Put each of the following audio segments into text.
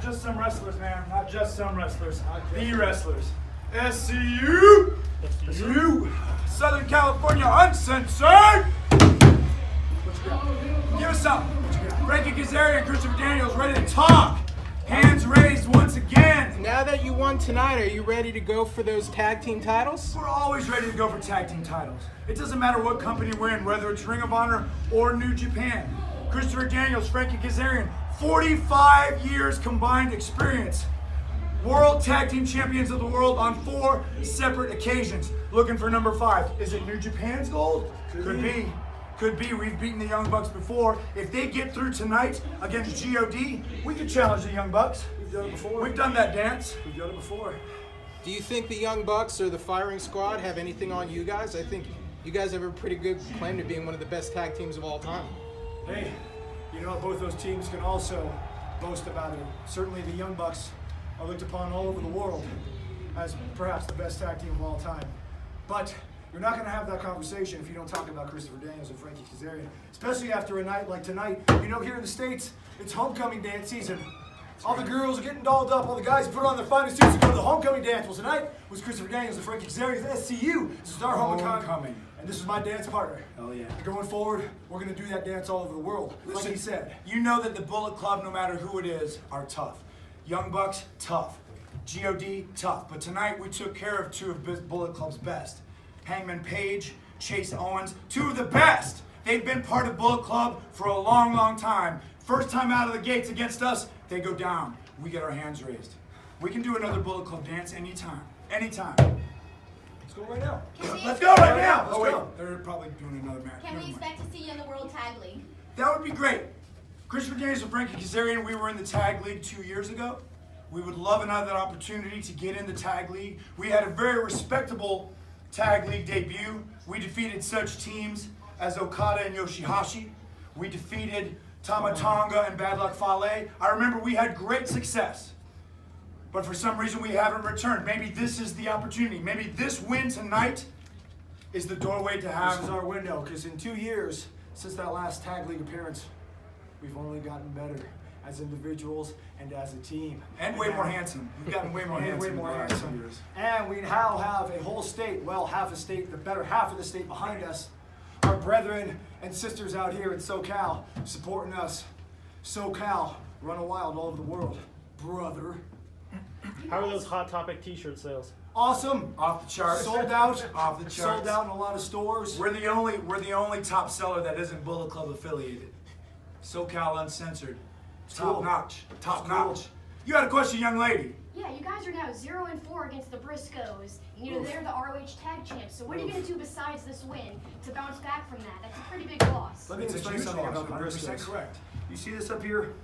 not just some wrestlers, man. Not just some wrestlers. The wrestlers. SCU. SCU. Southern California Uncensored. What you got? Give us something. Frankie Kazarian and Christopher Daniels ready to talk. Hands raised once again. Now that you won tonight, are you ready to go for those tag team titles? We're always ready to go for tag team titles. It doesn't matter what company we're in, whether it's Ring of Honor or New Japan. Christopher Daniels, Frankie Kazarian, 45 years combined experience. World Tag Team Champions of the World on 4 separate occasions. Looking for number 5. Is it New Japan's gold? Could be. Could be. We've beaten the Young Bucks before. If they get through tonight against GOD, we could challenge the Young Bucks. We've done it before. We've done that dance. We've done it before. Do you think the Young Bucks or the Firing Squad have anything on you guys? I think you guys have a pretty good claim to being one of the best tag teams of all time. Hey, you know, both those teams can also boast about it. Certainly the Young Bucks are looked upon all over the world as perhaps the best tag team of all time. But you're not going to have that conversation if you don't talk about Christopher Daniels and Frankie Kazarian, especially after a night like tonight. You know, here in the States, it's homecoming dance season. All the girls are getting dolled up, all the guys put on their finest suits to go to the homecoming dance. Well, tonight was Christopher Daniels and Frankie Kazarian at SCU. This is our homecoming. And this is my dance partner. Oh, yeah. And going forward, we're going to do that dance all over the world. Listen, like he said. You know that the Bullet Club, no matter who it is, are tough. Young Bucks, tough. GOD, tough. But tonight we took care of 2 of Bullet Club's best. Hangman Page, Chase Owens, 2 of the best. They've been part of Bullet Club for a long, long time. First time out of the gates against us, they go down. We get our hands raised. We can do another Bullet Club dance anytime. Anytime. Let's go right now. Let's go right now. Let's Oh, wait. go. They're probably doing another match. Can Never we mind. expect to see you in the World Tag League? That would be great. Christopher Daniels and Frankie Kazarian, we were in the Tag League 2 years ago. We would love another opportunity to get in the Tag League. We had a very respectable Tag League debut. We defeated such teams as Okada and Yoshihashi. We defeated Tama Tonga and Bad Luck Fale. I remember we had great success. But for some reason we haven't returned. Maybe this is the opportunity. Maybe this win tonight is the doorway to have. This is our window, because in 2 years, since that last Tag League appearance, we've only gotten better as individuals and as a team. And way more handsome. We've gotten way more And handsome. way more in the last 2 handsome. years. And we now have a whole state, well, half a state, the better half of the state behind us. Our brethren and sisters out here in SoCal supporting us. SoCal, running wild all over the world. Brother. How are those Hot Topic t-shirt sales? Awesome. Off the charts. Sold out. Off the charts. Sold out in a lot of stores. We're the only top seller that isn't Bullet Club affiliated. SoCal Uncensored. Top cool. notch. Top It's cool. notch. You had a question, young lady. Yeah, you guys are now 0-4 against the Briscoes. You know, they're the ROH tag champs. So what are you going to do besides this win to bounce back from that? That's a pretty big loss. Let me It's a explain huge something loss, about the 100% Briscoes. correct. You see this up here?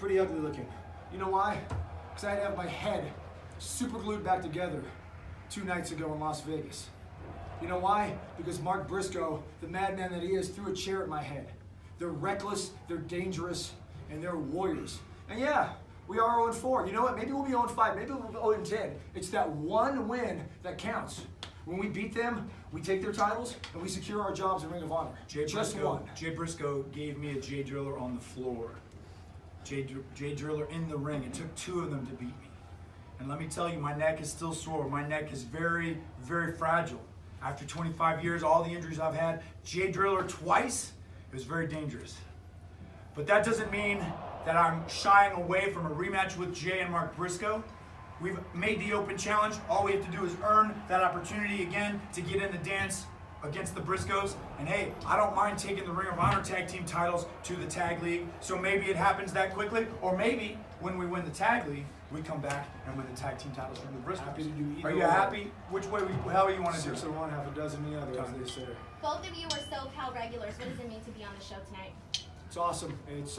Pretty ugly looking. You know why? Because I had to have my head super glued back together 2 nights ago in Las Vegas. You know why? Because Mark Briscoe, the madman that he is, threw a chair at my head. They're reckless, they're dangerous, and they're warriors. And yeah, we are 0-4. You know what? Maybe we'll be 0-5. Maybe we'll be 0-10. It's that one win that counts. When we beat them, we take their titles and we secure our jobs in Ring of Honor. Just one. Jay Briscoe gave me a Jay Driller on the floor. Jay Driller in the ring. It took 2 of them to beat me. And let me tell you, my neck is still sore. My neck is very, very fragile. After 25 years, all the injuries I've had, Jay Driller twice, it was very dangerous. But that doesn't mean that I'm shying away from a rematch with Jay and Mark Briscoe. We've made the open challenge. All we have to do is earn that opportunity again to get in the dance against the Briscoes. And hey, I don't mind taking the Ring of Honor tag team titles to the Tag League. So maybe it happens that quickly, or maybe when we win the Tag League, we come back and win the tag team titles from the Briscoes. Happy to do either Are you way. happy? Which way, how you want to do 6 it? of one, half a dozen the other, as they say. Both of you are SoCal regulars. What does it mean to be on the show tonight? It's awesome. It's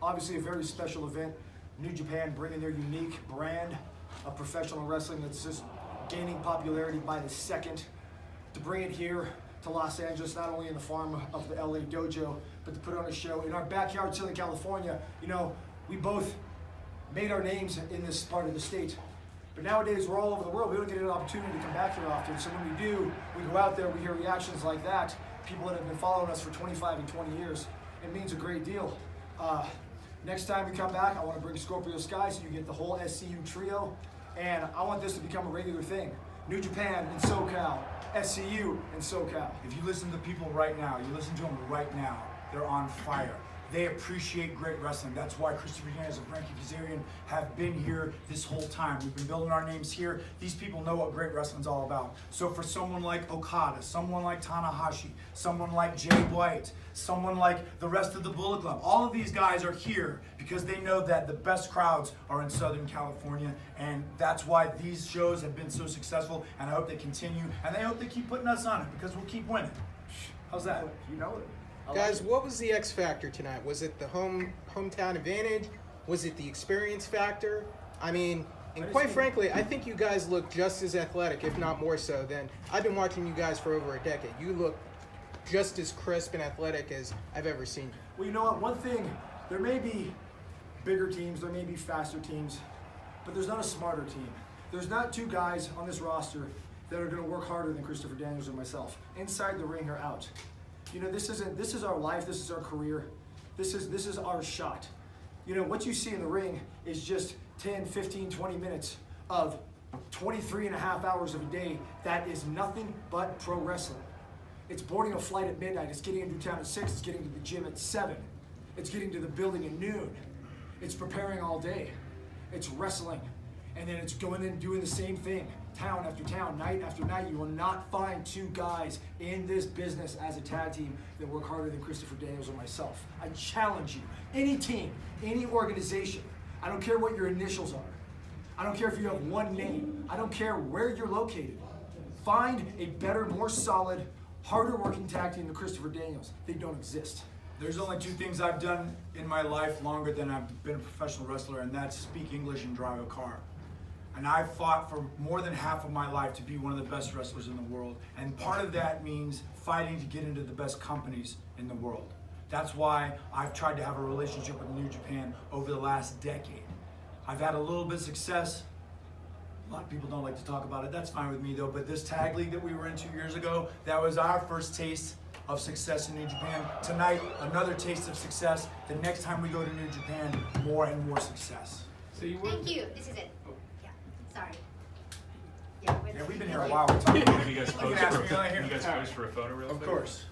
obviously a very special event. New Japan bringing their unique brand of professional wrestling that's just gaining popularity by the second. To bring it here to Los Angeles, not only in the farm of the LA Dojo, but to put on a show in our backyard, Southern California. You know, we both made our names in this part of the state. But nowadays, we're all over the world. We don't get an opportunity to come back here often. So when we do, we go out there, we hear reactions like that. People that have been following us for 25 and 20 years. It means a great deal. Next time we come back, I want to bring Scorpio Sky so you get the whole SCU trio. And I want this to become a regular thing. New Japan and SoCal, SCU and SoCal. If you listen to people right now, you listen to them right now, they're on fire. They appreciate great wrestling. That's why Christopher Daniels and Frankie Kazarian have been here this whole time. We've been building our names here. These people know what great wrestling's all about. So for someone like Okada, someone like Tanahashi, someone like Jay White, someone like the rest of the Bullet Club, all of these guys are here because they know that the best crowds are in Southern California, and that's why these shows have been so successful, and I hope they continue, and I hope they keep putting us on it because we'll keep winning. How's that? You know it. Guys, what was the X factor tonight? Was it the hometown advantage? Was it the experience factor? I mean, and quite frankly, I think you guys look just as athletic, if not more so, than I've been watching you guys for over a decade. You look just as crisp and athletic as I've ever seen you. Well, you know what? One thing, there may be bigger teams, there may be faster teams, but there's not a smarter team. There's not two guys on this roster that are going to work harder than Christopher Daniels or myself, inside the ring or out. You know, this is our life, this is our career, this is our shot. You know, what you see in the ring is just 10, 15, 20 minutes of 23 and a half hours of a day that is nothing but pro wrestling. It's boarding a flight at midnight, it's getting into town at 6, it's getting to the gym at 7, it's getting to the building at noon, it's preparing all day, it's wrestling, and then it's going in and doing the same thing. Town after town, night after night. You will not find two guys in this business as a tag team that work harder than Christopher Daniels or myself. I challenge you. Any team, any organization, I don't care what your initials are. I don't care if you have one name. I don't care where you're located. Find a better, more solid, harder working tag team than Christopher Daniels. They don't exist. There's only two things I've done in my life longer than I've been a professional wrestler, and that's speak English and drive a car. And I've fought for more than half of my life to be one of the best wrestlers in the world. And part of that means fighting to get into the best companies in the world. That's why I've tried to have a relationship with New Japan over the last decade. I've had a little bit of success. A lot of people don't like to talk about it. That's fine with me though. But this tag league that we were in 2 years ago, that was our first taste of success in New Japan. Tonight, another taste of success. The next time we go to New Japan, more and more success. So you Thank you. This is it. Yeah. Sorry. Yeah, we've been here a while. We're talking. Can you guys You pose can ask for me right here. can you guys pose for a photo real Of quick? course.